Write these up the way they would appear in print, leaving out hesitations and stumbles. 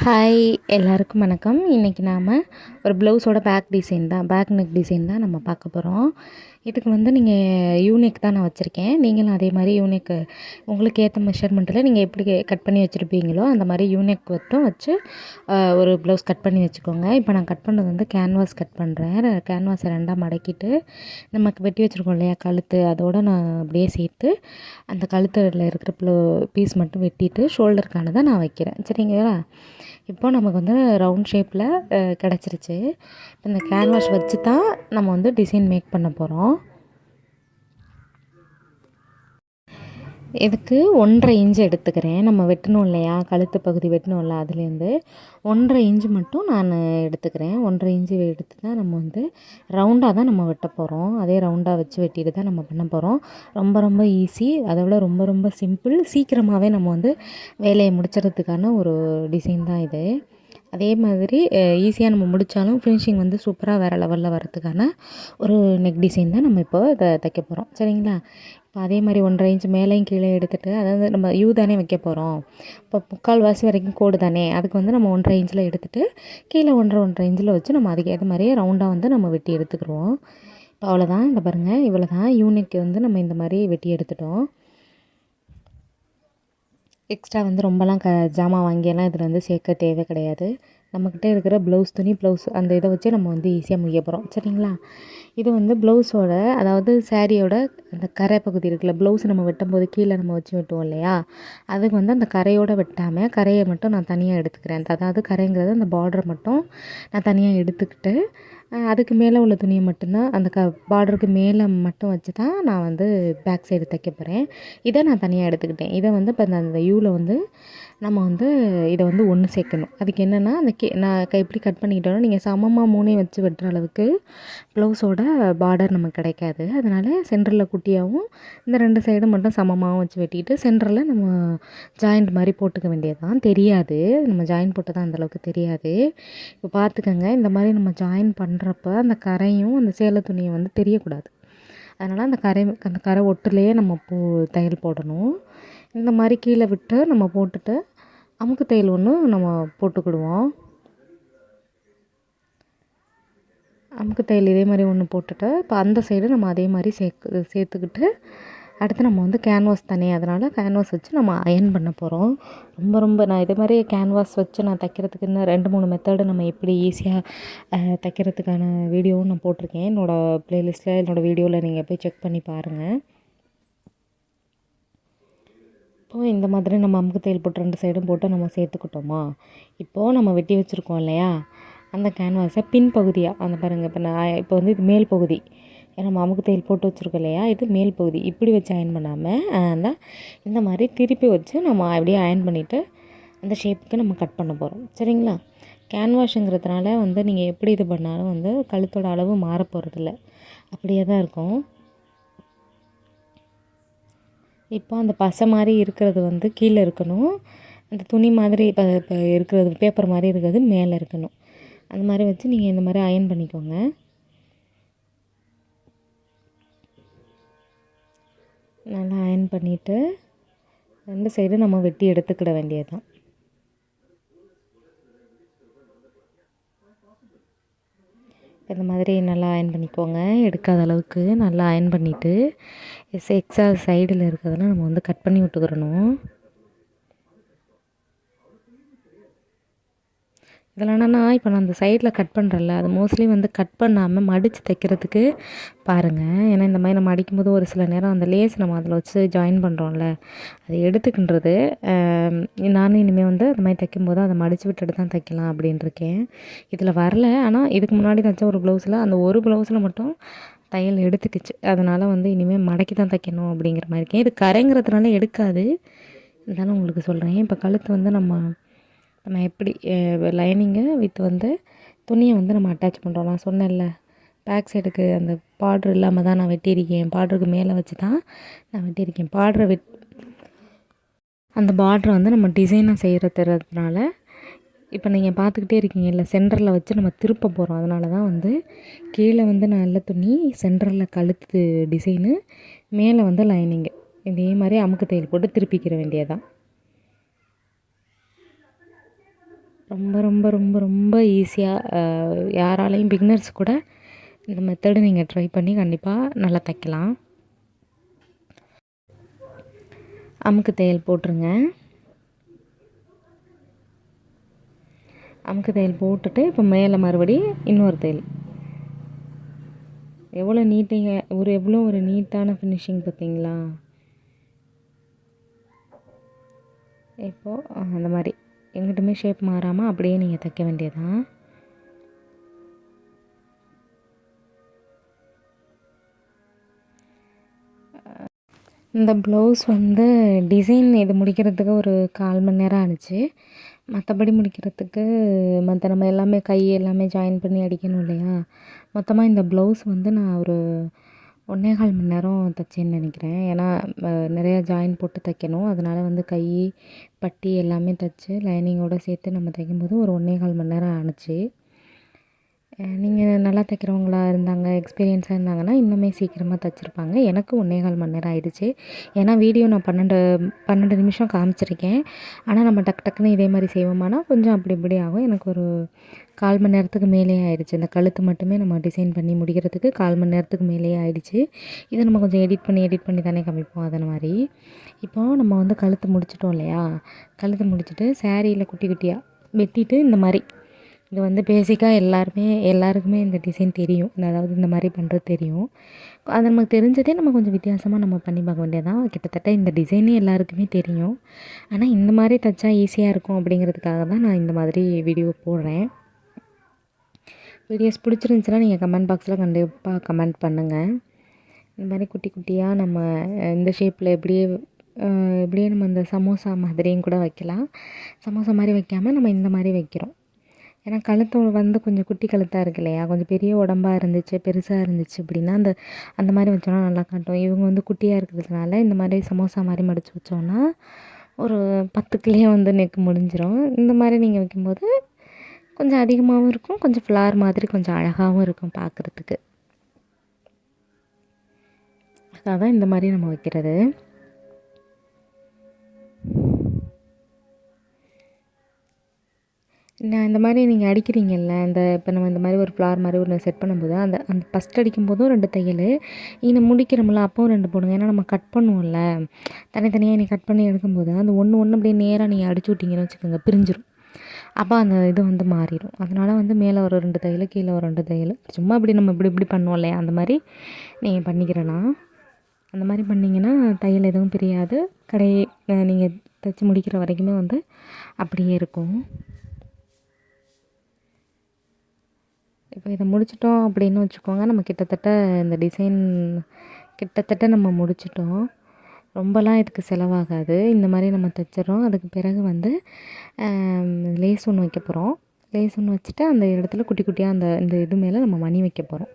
Hi எல்லாருக்கும் வணக்கம். இன்றைக்கி நாம் ஒரு ப்ளவுஸோட பேக் நெக் டிசைன் தான் நம்ம பார்க்க போகிறோம். இதுக்கு வந்து நீங்கள் யூனிக் தான் நான் வச்சுருக்கேன். நீங்களும் அதே மாதிரி யூனிக் உங்களுக்கு ஏற்ற மெஷர்மெண்ட்டில் நீங்கள் எப்படி கட் பண்ணி வச்சுருப்பீங்களோ அந்த மாதிரி யூனிக் மட்டும் வச்சு ஒரு ப்ளவுஸ் கட் பண்ணி வச்சுக்கோங்க. இப்போ நான் கட் பண்ணது வந்து கேன்வாஸ் கட் பண்ணுறேன். கேன்வாஸை ரெண்டாக மடக்கிட்டு நமக்கு வெட்டி வச்சுருக்கோம் இல்லையா கழுத்து, அதோடு நான் அப்படியே சேர்த்து அந்த கழுத்தில் இருக்கிற பீஸ் மட்டும் வெட்டிட்டு ஷோல்டருக்கானதை நான் வைக்கிறேன். சரிங்களா? இப்போ நமக்கு வந்து ரவுண்ட் ஷேப்பில் கிடச்சிருச்சு. இந்த கேன்வாஸ் வச்சு தான் நம்ம வந்து டிசைன் மேக் பண்ண போகிறோம். இதுக்கு 1.5 இன்ச்சு எடுத்துக்கிறேன். நம்ம வெட்டணும் இல்லையா, கழுத்து பகுதி வெட்டணும்ல, அதுலேருந்து 1.5 இன்ச்சு மட்டும் நான் எடுத்துக்கிறேன். 1.5 இன்ச்சு எடுத்து தான் நம்ம வந்து ரவுண்டாக தான் நம்ம வெட்ட போகிறோம். அதே ரவுண்டாக வச்சு வெட்டிட்டு தான் நம்ம பண்ண போகிறோம். ரொம்ப ரொம்ப ஈஸி, அதை விட ரொம்ப ரொம்ப சிம்பிள். சீக்கிரமாகவே நம்ம வந்து வேலையை முடிச்சுறதுக்கான ஒரு டிசைன் தான் இது. அதே மாதிரி ஈஸியாக நம்ம முடித்தாலும் ஃபினிஷிங் வந்து சூப்பராக வேறு லெவலில் வரதுக்கான ஒரு நெக் டிசைன் தான் நம்ம இப்போ இதை தைக்க போகிறோம். சரிங்களா? இப்போ அதே மாதிரி 1.5 இன்ச் மேலேயும் கீழே எடுத்துகிட்டு, அதாவது நம்ம தானே வைக்க போகிறோம். இப்போ 3/4 வரைக்கும் கோடு தானே, அதுக்கு வந்து நம்ம 1.5 இன்ச்சில் எடுத்துகிட்டு கீழே 1.5 இன்ச்சில் வச்சு நம்ம அதுக்கு ஏற்ற மாதிரியே ரவுண்டாக வந்து நம்ம வெட்டி எடுத்துக்கிடுவோம். இப்போ அவ்வளோதான். இந்த பாருங்கள், இவ்வளோ தான் யூனிக் வந்து நம்ம இந்த மாதிரி வெட்டி எடுத்துட்டோம். எக்ஸ்ட்ரா வந்து ரொம்பலாம் ஜாமான் வாங்கியெல்லாம் இதில் வந்து சேர்க்க தேவை கிடையாது. நம்மக்கிட்ட இருக்கிற ப்ளவுஸ் அந்த இதை வச்சு நம்ம வந்து ஈஸியாக முடிய போகிறோம். சரிங்களா? இது வந்து ப்ளவுஸோட, அதாவது சாரியோட அந்த கரை பகுதி இருக்குல்ல, ப்ளவுஸ் நம்ம வெட்டும்போது கீழே நம்ம வச்சு வெட்டுவோம் இல்லையா, அதுக்கு வந்து அந்த கரையோடு வெட்டாமல் கரையை மட்டும் நான் தனியாக எடுத்துக்கிறேன். அதாவது கரைங்கிறது அந்த பார்டரை மட்டும் நான் தனியாக எடுத்துக்கிட்டு அதுக்கு மேலே உள்ள துணியை மட்டும்தான் அந்த பார்டருக்கு மேலே மட்டும் வச்சு தான் நான் வந்து பேக் சைடு தைக்க போகிறேன். இதை நான் தனியாக எடுத்துக்கிட்டேன். இதை வந்து இப்போ அந்த யூவில் வந்து நம்ம வந்து இதை வந்து ஒன்று சேர்க்கணும். அதுக்கு என்னென்னா, அந்த நான் எப்படி கட் பண்ணிக்கிட்டோன்னா, நீங்கள் சமமாக 3 வச்சு வெட்டுற அளவுக்கு ப்ளவுஸோட பார்டர் நமக்கு கிடைக்காது. அதனால் சென்டரில் குட்டியாகவும் இந்த 2 சைடும் மட்டும் சமமாகவும் வச்சு வெட்டிட்டு சென்டரில் நம்ம ஜாயிண்ட் மாதிரி போட்டுக்க வேண்டியது தான். தெரியாது, நம்ம ஜாயின் போட்டு தான் அந்தளவுக்கு தெரியாது. இப்போ பார்த்துக்கோங்க, இந்த மாதிரி நம்ம ஜாயின் பண்ணுறப்ப அந்த கரையும் அந்த சேலை துணியை வந்து தெரியக்கூடாது. அதனால் அந்த கரை ஒட்டுலேயே நம்ம தையல் போடணும். இந்த மாதிரி கீழே விட்டு நம்ம போட்டுட்டு அமுக்கு தையல் ஒன்று நம்ம போட்டுக்கிடுவோம். அமுக்கு தையல் இதே மாதிரி ஒன்று போட்டுட்டு இப்போ அந்த சைடு நம்ம அதே மாதிரி சேர்த்துக்கிட்டு அடுத்து நம்ம வந்து கேன்வாஸ் தானே, அதனால் கேன்வாஸ் வச்சு நம்ம அயர்ன் பண்ண போகிறோம். ரொம்ப ரொம்ப நான் இதே மாதிரி கேன்வாஸ் வச்சு நான் தைக்கிறதுக்கு இன்னும் 2-3 மெத்தடு நம்ம எப்படி ஈஸியாக தைக்கிறதுக்கான வீடியோவும் நான் போட்டிருக்கேன். என்னோடய ப்ளேலிஸ்ட்டில் என்னோடய வீடியோவில் நீங்கள் போய் செக் பண்ணி பாருங்கள். இப்போது இந்த மாதிரி நம்ம அமுக்கு தையல் போட்டு 2 சைடும் போட்டு நம்ம சேர்த்துக்கிட்டோமா, இப்போது நம்ம வெட்டி வச்சுருக்கோம் இல்லையா அந்த கேன்வாஸை பின்பகுதியாக அந்த பாருங்கள், இப்போ வந்து இது மேல் பகுதி, நம்ம அமுக்கு தையல் போட்டு வச்சுருக்கோம் இல்லையா, இது மேல் பகுதி. இப்படி வச்சு அயன் பண்ணாமல் இந்த மாதிரி திருப்பி வச்சு நம்ம அப்படியே அயன் பண்ணிவிட்டு அந்த ஷேப்புக்கு நம்ம கட் பண்ண போகிறோம். சரிங்களா? கேன்வாஷுங்கிறதுனால வந்து நீங்கள் எப்படி இது பண்ணாலும் வந்து கழுத்தோட அளவு மாற போகிறதில்ல, அப்படியே தான் இருக்கும். இப்போ அந்த பசை மாதிரி இருக்கிறது வந்து கீழே இருக்கணும், அந்த துணி மாதிரி இப்போ இருக்கிறது பேப்பர் மாதிரி இருக்கிறது மேலே இருக்கணும். அந்த மாதிரி வச்சு நீங்கள் இந்த மாதிரி அயன் பண்ணிக்கோங்க. நல்லா அயன் பண்ணிவிட்டு 2 சைடும் நம்ம வெட்டி எடுத்துக்கிட வேண்டியது தான். இந்த மாதிரி நல்லா அயன் பண்ணிக்கோங்க. எடுக்காத அளவுக்கு நல்லா அயன் பண்ணிவிட்டு எக்ஸ்ட்ரா சைடில் இருக்கிறதெல்லாம் நம்ம வந்து கட் பண்ணி விட்டுக்கிறணும். இதில் என்னென்னா, இப்போ நான் அந்த சைடில் கட் பண்ணுறேன்ல, அது மோஸ்ட்லி வந்து கட் பண்ணாமல் மடித்து தைக்கிறதுக்கு பாருங்கள். ஏன்னா இந்த மாதிரி நம்ம அடிக்கும்போது ஒரு சில நேரம் அந்த லேஸ் நம்ம அதில் வச்சு ஜாயின் பண்ணுறோம்ல, அது எடுத்துக்கின்றது. நானும் இனிமேல் வந்து அந்த மாதிரி தைக்கும்போது அதை மடித்து விட்டுட்டு தான் தைக்கலாம் அப்படின்ட்டுருக்கேன். இதில் வரல, ஆனால் இதுக்கு முன்னாடி தைச்ச ஒரு ப்ளவுஸில் அந்த ஒரு ப்ளவுஸில் மட்டும் தையல் எடுத்துக்கிச்சு. அதனால் வந்து இனிமேல் மடக்கி தான் தைக்கணும் அப்படிங்கிற மாதிரி இருக்கேன். இது கரைங்கிறதுனால எடுக்காது, இருந்தாலும் உங்களுக்கு சொல்கிறேன். இப்போ கழுத்து வந்து நம்ம எப்படி லைனிங்கை வித் வந்து துணியை வந்து நம்ம அட்டாச் பண்ணுறோம். நான் சொன்னேன்ல, பேக் சைடுக்கு அந்த பார்ட்ரு இல்லாமல் தான் நான் வெட்டியிருக்கேன். பார்டருக்கு மேலே வச்சு தான் நான் வெட்டியிருக்கேன். அந்த பார்ட்ரை வந்து நம்ம டிசைனாக செய்கிறதுனால இப்போ நீங்கள் பார்த்துக்கிட்டே இருக்கீங்கல்ல, சென்டரில் வச்சு நம்ம திருப்ப போகிறோம். அதனால தான் வந்து கீழே வந்து நல்ல துணி, சென்டரில் கழுத்து டிசைனு, மேலே வந்து லைனிங்கு. இதே மாதிரி அமுக்கு தையல் போட்டு திருப்பிக்கிற வேண்டியதான். ரொம்ப ரொம்ப ரொம்ப ரொம்ப ஈஸியாக யாராலையும் பிகினர்ஸ் கூட இந்த மெத்தடு நீங்கள் ட்ரை பண்ணி கண்டிப்பாக நல்லா தைக்கலாம். அமுக்கு தையல் போட்டுருங்க. அமுக்கு தையல் போட்டுட்டு இப்போ மேலே மறுபடி இன்னொரு தையல். எவ்வளோ நீட்டிங்க எவ்வளோ ஒரு நீட்டான ஃபினிஷிங் பார்த்தீங்களா? இப்போது அந்த மாதிரி எங்கிட்டுமே ஷேப் மாறாமல் அப்படியே நீங்கள் தைக்க வேண்டியதான். இந்த ப்ளவுஸ் வந்து டிசைன் இது முடிக்கிறதுக்கு ஒரு 1/4 மணி நேரம் ஆணுச்சு. மற்றபடி முடிக்கிறதுக்கு நம்ம எல்லாமே கை எல்லாமே ஜாயின் பண்ணி அடிக்கணும் இல்லையா? மொத்தமாக இந்த ப்ளவுஸ் வந்து நான் ஒரு 1 1/4 மணி நேரம் தைச்சேன்னு நினைக்கிறேன். ஏன்னா நிறையா ஜாயின் போட்டு தைக்கணும். அதனால் வந்து கை பட்டி எல்லாமே தைச்சு லைனிங்கோடு சேர்த்து நம்ம தைக்கும்போது ஒரு 1 1/4 மணி நேரம் ஆணுச்சு. நீங்கள் நல்லா தைக்கிறவங்களா இருந்தாங்க, எக்ஸ்பீரியன்ஸாக இருந்தாங்கன்னா இன்னுமே சீக்கிரமாக தைச்சிருப்பாங்க. எனக்கு 1 1/4 மணி நேரம் ஆயிடுச்சு. ஏன்னா வீடியோ நான் 12 நிமிஷம் காமிச்சிருக்கேன். ஆனால் நம்ம டக்கு டக்குன்னு இதே மாதிரி செய்வோமானா கொஞ்சம் அப்படி இப்படி ஆகும். எனக்கு ஒரு 1/4 மணி நேரத்துக்கு மேலேயே ஆயிடுச்சு. இந்த கழுத்து மட்டுமே நம்ம டிசைன் பண்ணி முடிக்கிறதுக்கு 1/4 மணி நேரத்துக்கு மேலேயே ஆயிடுச்சு. இதை நம்ம கொஞ்சம் எடிட் பண்ணி தானே காமிப்போம். அதே மாதிரி இப்போது நம்ம வந்து கழுத்து முடிச்சிட்டோம் இல்லையா? கழுத்து முடிச்சுட்டு சாரியில் குட்டி குட்டியாக வெட்டிட்டு இந்த மாதிரி இது வந்து பேசிக்காக எல்லாருக்குமே இந்த டிசைன் தெரியும். அதாவது இந்த மாதிரி பண்ணுறது தெரியும். அது நமக்கு தெரிஞ்சதே நம்ம கொஞ்சம் வித்தியாசமாக நம்ம பண்ணி பார்க்க வேண்டியதான். கிட்டத்தட்ட இந்த டிசைனே எல்லாருக்குமே தெரியும். ஆனால் இந்த மாதிரி தைச்சா ஈஸியாக இருக்கும் அப்படிங்கிறதுக்காக தான் நான் இந்த மாதிரி வீடியோ போடுறேன். வீடியோஸ் பிடிச்சிருந்துச்சுன்னா நீங்கள் கமெண்ட் பாக்ஸில் கண்டிப்பாக கமெண்ட் பண்ணுங்கள். இந்த மாதிரி குட்டி குட்டியாக நம்ம இந்த ஷேப்பில் எப்படியே நம்ம இந்த சமோசா மாதிரியும் கூட வைக்கலாம். சமோசா மாதிரி வைக்காமல் நம்ம இந்த மாதிரி வைக்கிறோம். ஏன்னா கழுத்து வந்து கொஞ்சம் குட்டி கழுத்தாக இருக்கு இல்லையா? கொஞ்சம் பெரிய உடம்பாக இருந்துச்சு, பெருசாக இருந்துச்சு அப்படின்னா அந்த மாதிரி வச்சோன்னா நல்லா காட்டும். இவங்க வந்து குட்டியாக இருக்கிறதுனால இந்த மாதிரி சமோசா மாதிரி மடித்து வச்சோன்னா ஒரு 10க்குள்ளேயே வந்து நெக் முடிஞ்சிடும். இந்த மாதிரி நீங்கள் வைக்கும்போது கொஞ்சம் அதிகமாகவும் இருக்கும், கொஞ்சம் ஃப்ளார் மாதிரி கொஞ்சம் அழகாகவும் இருக்கும் பார்க்குறதுக்கு. அதான் இந்த மாதிரி நம்ம வைக்கிறது. நான் இந்த மாதிரி நீங்கள் அடிக்கிறீங்கல்ல, இப்போ நம்ம இந்த மாதிரி ஒரு ஃப்ளார் மாதிரி ஒன்று செட் பண்ணும்போது அந்த ஃபஸ்ட் அடிக்கும்போதும் 2 தையல், இனி முடிக்கிறோம்ல அப்போவும் 2 போடுங்க. ஏன்னா நம்ம கட் பண்ணுவோம்ல, தனித்தனியாக நீ கட் பண்ணி எடுக்கும்போது அந்த ஒன்று அப்படியே நேராக நீங்கள் அடிச்சு விட்டிங்கன்னு வச்சுக்கோங்க, பிரிஞ்சிடும். அப்போ அந்த இது வந்து மாறிடும். அதனால் வந்து மேலே ஒரு 2 தையல், கீழே ஒரு 2 தையல், சும்மா நம்ம இப்படி பண்ணுவோம் இல்லையா? அந்த மாதிரி நீங்கள் பண்ணிக்கிறலாம். அந்த மாதிரி பண்ணிங்கன்னா தையல் எதுவும் பிரியாது. நீங்கள் தைச்சி முடிக்கிற வரைக்குமே வந்து அப்படியே இருக்கும். இப்போ இதை முடிச்சிட்டோம் அப்படின்னு வச்சுக்கோங்க, நம்ம கிட்டத்தட்ட இந்த டிசைன் நம்ம முடிச்சிட்டோம். ரொம்பலாம் இதுக்கு செலவாகாது. இந்த மாதிரி நம்ம தைச்சிட்றோம். அதுக்கு பிறகு வந்து லேஸ் ஒன்று வைக்க போகிறோம். லேஸ் ஒன்று வச்சுட்டு அந்த இடத்துல குட்டி குட்டியாக இந்த இது மேலே நம்ம மணி வைக்க போகிறோம்.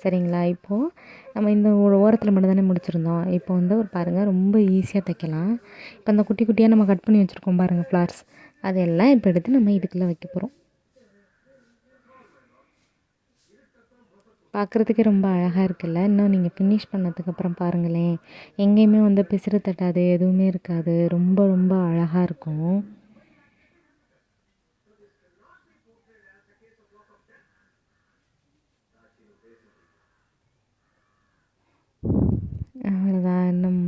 சரிங்களா? இப்போது நம்ம இந்த ஓரத்தில் மட்டும் தானே முடிச்சிருந்தோம். இப்போ வந்து ஒரு பாருங்கள், ரொம்ப ஈஸியாக தைக்கலாம். இப்போ அந்த குட்டி குட்டியாக நம்ம கட் பண்ணி வச்சுருக்கோம் பாருங்கள் ஃப்ளார்ஸ், அதெல்லாம் இப்போ எடுத்து நம்ம இதுக்குள்ளே வைக்க போகிறோம். பார்க்குறதுக்கே ரொம்ப அழகாக இருக்குல்ல? இன்னும் நீங்கள் ஃபினிஷ் பண்ணதுக்கப்புறம் பாருங்களேன், எங்கேயுமே வந்து பிசுறு தட்டாது, எதுவுமே இருக்காது. ரொம்ப ரொம்ப அழகாக இருக்கும். அவ்வளோதான். இன்னும்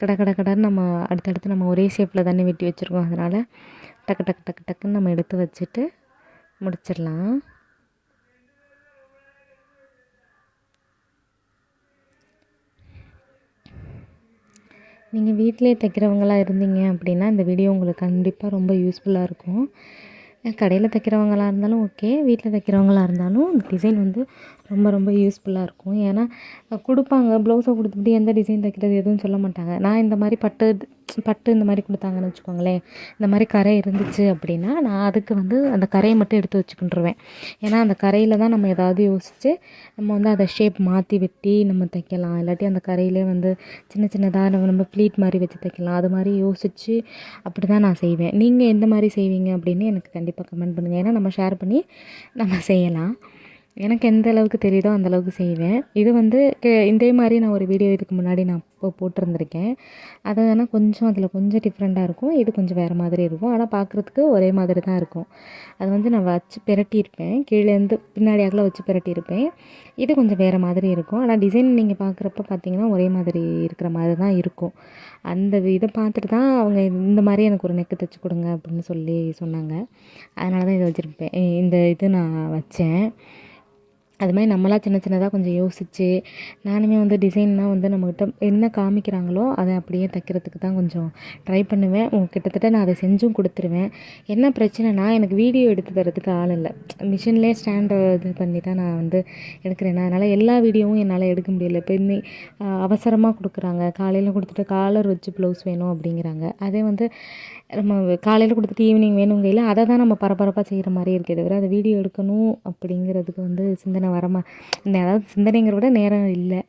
கடன்னு நம்ம அடுத்தடுத்து நம்ம ஒரே ஷேப்பில் தானே வெட்டி வச்சுருக்கோம். அதனால் டக்குன்னு நம்ம எடுத்து வச்சுட்டு முடிச்சிடலாம். நீங்கள் வீட்டிலே தைக்கிறவங்களா இருந்தீங்க அப்படின்னா இந்த வீடியோ உங்களுக்கு கண்டிப்பாக ரொம்ப யூஸ்ஃபுல்லாக இருக்கும். கடையில் தைக்கிறவங்களா இருந்தாலும் ஓகே, வீட்டில் தைக்கிறவங்களா இருந்தாலும் இந்த டிசைன் வந்து ரொம்ப ரொம்ப யூஸ்ஃபுல்லாக இருக்கும். ஏன்னா கொடுப்பாங்க, ப்ளவுஸை கொடுத்துட்டு எந்த டிசைன் தைக்கிறது எதுவும் சொல்ல மாட்டாங்க. நான் இந்த மாதிரி பட்டு இந்த மாதிரி கொடுத்தாங்கன்னு வச்சுக்கோங்களேன், இந்த மாதிரி கரை இருந்துச்சு அப்படின்னா நான் அதுக்கு வந்து அந்த கரையை மட்டும் எடுத்து வச்சுக்கிட்டுருவேன். ஏன்னா அந்த கரையில் தான் நம்ம ஏதாவது யோசித்து நம்ம வந்து அதை ஷேப் மாற்றி வெட்டி நம்ம தைக்கலாம். இல்லாட்டி அந்த கரையிலே வந்து சின்னதாக நம்ம ப்ளீட் மாதிரி வச்சு தைக்கலாம். அது மாதிரி யோசித்து அப்படி தான் நான் செய்வேன். நீங்கள் எந்த மாதிரி செய்வீங்க அப்படின்னு எனக்கு கண்டிப்பாக கமெண்ட் பண்ணுங்கள். ஏன்னா நம்ம ஷேர் பண்ணி நம்ம செய்யலாம். எனக்கு எந்த அளவுக்கு தெரியுதோ அந்தளவுக்கு செய்வேன். இது வந்து இதே மாதிரி நான் ஒரு வீடியோ இதுக்கு முன்னாடி நான் இப்போ போட்டிருந்திருக்கேன். அது வேணால் கொஞ்சம் அதில் கொஞ்சம் டிஃப்ரெண்ட்டாக இருக்கும். இது கொஞ்சம் வேறு மாதிரி இருக்கும். ஆனால் பார்க்குறதுக்கு ஒரே மாதிரி தான் இருக்கும். அது வந்து நான் வச்சு பிரட்டியிருப்பேன். கீழேருந்து பின்னாடி அகல வச்சு பிரட்டியிருப்பேன். இது கொஞ்சம் வேறு மாதிரி இருக்கும். ஆனால் டிசைன் நீங்கள் பார்க்குறப்ப பார்த்தீங்கன்னா ஒரே மாதிரி இருக்கிற மாதிரி தான் இருக்கும். அந்த இதை பார்த்துட்டு தான் அவங்க இந்த மாதிரி எனக்கு ஒரு நெக்கு தைச்சி கொடுங்க அப்படின்னு சொல்லி சொன்னாங்க. அதனால தான் இதை வச்சுருப்பேன். இந்த இது நான் வச்சேன். அது மாதிரி நம்மளா சின்ன சின்னதாக கொஞ்சம் யோசித்து நானுமே வந்து டிசைன்னால் வந்து நம்மக்கிட்ட என்ன காமிக்கிறாங்களோ அதை அப்படியே தைக்கிறதுக்கு தான் கொஞ்சம் ட்ரை பண்ணுவேன். கிட்டத்தட்ட நான் அதை செஞ்சும் கொடுத்துருவேன். என்ன பிரச்சனைனா எனக்கு வீடியோ எடுத்து தரதுக்கு ஆள் இல்லை. மிஷின்லேயே ஸ்டாண்டை இது பண்ணி தான் நான் வந்து எடுக்கிறேன். அதனால் எல்லா வீடியோவும் என்னால் எடுக்க முடியல. இப்போ அவசரமாக கொடுக்குறாங்க. காலையில் கொடுத்துட்டு காலர் வச்சு ப்ளவுஸ் வேணும் அப்படிங்கிறாங்க. அதே வந்து நம்ம காலையில் கொடுத்துட்டு ஈவினிங் வேணுங்கையில் அதை தான் நம்ம பரபரப்பாக செய்கிற மாதிரி இருக்கே தவிர அதை வீடியோ எடுக்கணும் அப்படிங்கிறதுக்கு வந்து சிந்தனை அதாவது சிந்தனைங்கிற விட நேரம் இல்லை.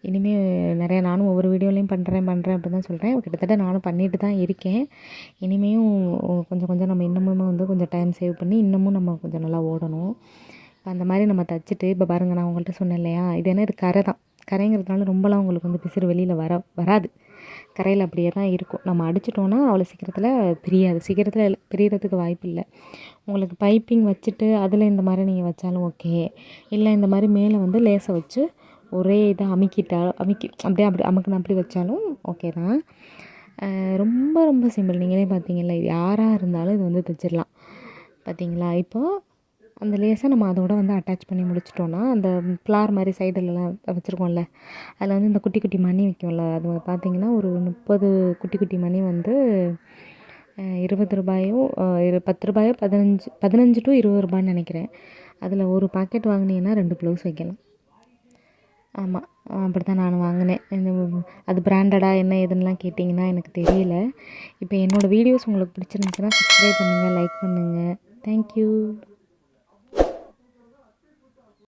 இனிமேல் நிறையா நானும் ஒவ்வொரு வீடியோலையும் பண்ணுறேன் அப்படி தான் சொல்கிறேன். கிட்டத்தட்ட நானும் பண்ணிட்டு தான் இருக்கேன். இனிமேலும் கொஞ்சம் கொஞ்சம் நம்ம இன்னமும் வந்து கொஞ்சம் டைம் சேவ் பண்ணி இன்னமும் நம்ம கொஞ்சம் நல்லா ஓடணும். இப்போ அந்த மாதிரி நம்ம தைச்சிட்டு இப்போ பாருங்கள், நான் உங்கள்கிட்ட சொன்னேன் இல்லையா, இது என்ன, இது கரை தான். கரைங்கிறதுனால ரொம்பலாம் உங்களுக்கு வந்து பிசிறு வெளியில் வராது. கரையில் அப்படியே தான் இருக்கும். நம்ம அடிச்சிட்டோன்னா அவ்வளோ சீக்கிரத்தில் பிரியறதுக்கு வாய்ப்பு இல்லை. உங்களுக்கு பைப்பிங் வச்சுட்டு அதில் இந்த மாதிரி நீங்கள் வச்சாலும் ஓகே. இல்லை இந்த மாதிரி மேலே வந்து லேசை வச்சு ஒரே இதை அப்படியே அமுக்குனா அப்படி வச்சாலும் ஓகே தான். ரொம்ப ரொம்ப சிம்பிள். நீங்களே பார்த்தீங்கல்ல, இது யாராக இருந்தாலும் இது வந்து தைச்சிடலாம். பார்த்தீங்களா? இப்போது அந்த லேஸை நம்ம அதோட வந்து அட்டாச் பண்ணி முடிச்சிட்டோன்னா அந்த ஃப்ளார் மாதிரி சைடுலலாம் வச்சுருக்கோம்ல, அதில் வந்து இந்த குட்டி குட்டி மணி வைக்கும்ல, அது பார்த்திங்கன்னா ஒரு 30 குட்டி குட்டி மணி வந்து ₹20 ₹10 15 to ₹20 நினைக்கிறேன். அதில் ஒரு பாக்கெட் வாங்கினீங்கன்னா 2 ப்ளவுஸ் வைக்கலாம். ஆமாம், அப்படி தான் நான் வாங்கினேன். அது பிராண்டடாக என்ன ஏதுன்னெலாம் கேட்டிங்கன்னா எனக்கு தெரியல. இப்போ என்னோடய வீடியோஸ் உங்களுக்கு பிடிச்சிருந்துச்சுன்னா சப்ஸ்கிரைப் பண்ணுங்கள், லைக் பண்ணுங்கள். தேங்க்யூ.